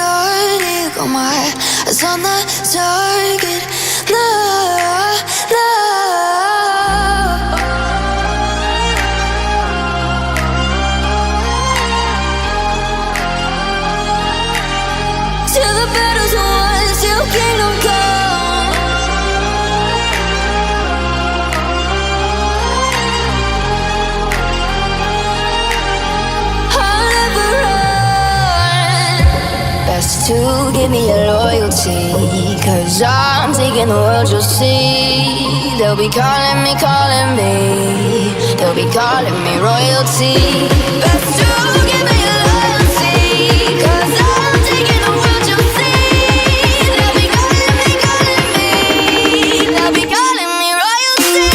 started, got my eyes on the target. No, no. Till the battle's won, till kingdom come. I'll never run. Best to give me your loyalty, 'cause I'm taking the world, you'll see. They'll be calling me, they'll be calling me royalty. Best to give me your loyalty, 'cause I'm taking the world, you'll see. They'll be calling me, they'll be calling me royalty.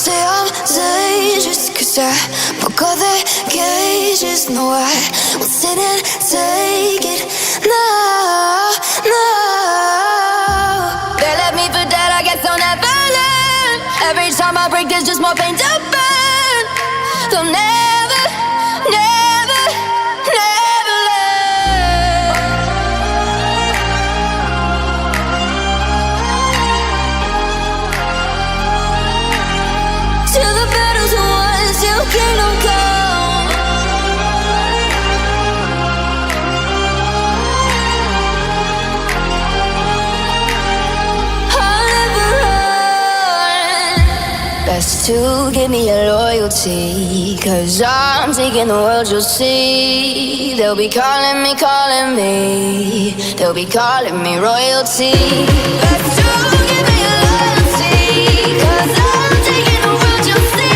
Say I'm dangerous, 'cause I broke all the cages. No, I won't sit and take it. No, no. They left me for dead, I guess I'll never learn. Every time I break, there's just more pain to burn. They'll never, never, never learn. Till the battle's won, till kingdom come. I'll never run. Best to give me your loyalty, 'cause I'm taking the world, you'll see. They'll be calling me, they'll be calling me royalty. Best to give me your loyalty, 'cause I'm taking the world, you'll see.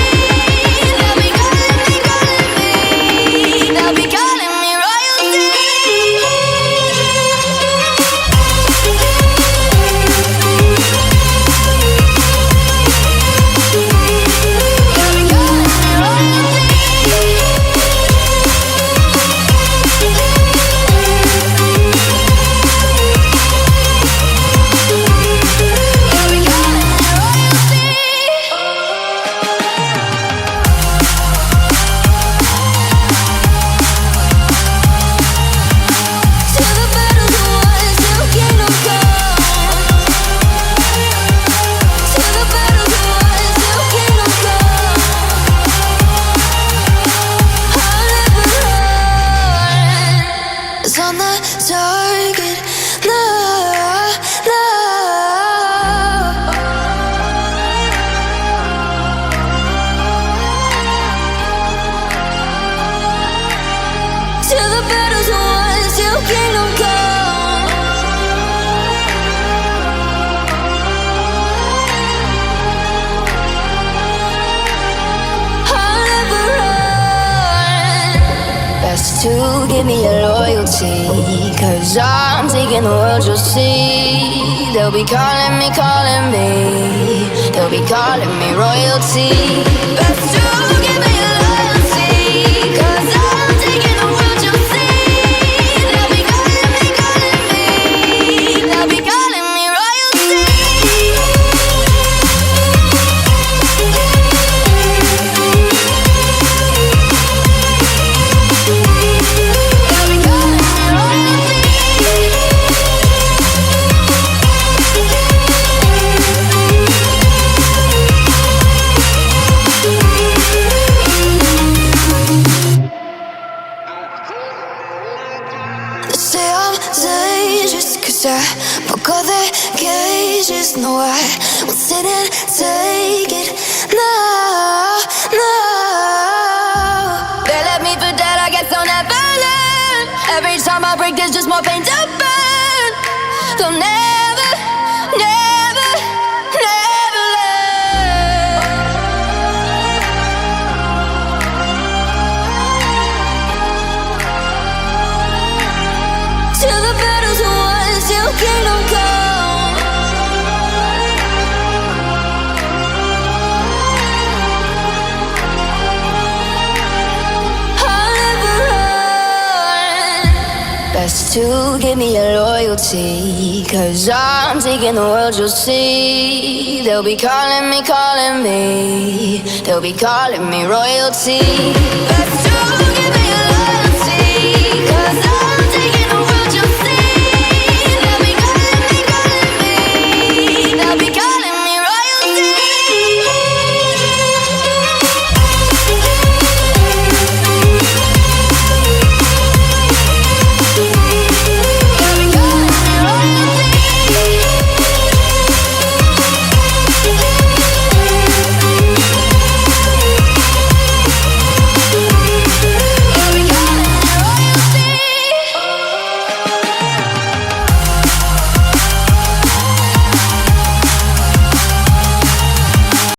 They'll be calling me, they'll be calling me royalty. On the target, no, no. Till the battle's won, till kingdom come. I'll never run. Best to give me your loyalty, 'cause I'm taking the world, you'll see. They'll be calling me, they'll be calling me royalty. Best to give me your loyalty, 'cause I'm taking the world, you'll see. They'll be calling me, they'll be calling me royalty. Say I'm dangerous, 'cause I broke all the cages. No, I won't sit and take it. No, no. They left me for dead, I guess I'll never learn. Every time I break, there's just more pain to burn. They'll never, never, never learn. Till the battle's won, till kingdom come. Best to give me your loyalty, 'cause I'm taking the world, you'll see. They'll be calling me, calling me. They'll be calling me royalty. Best to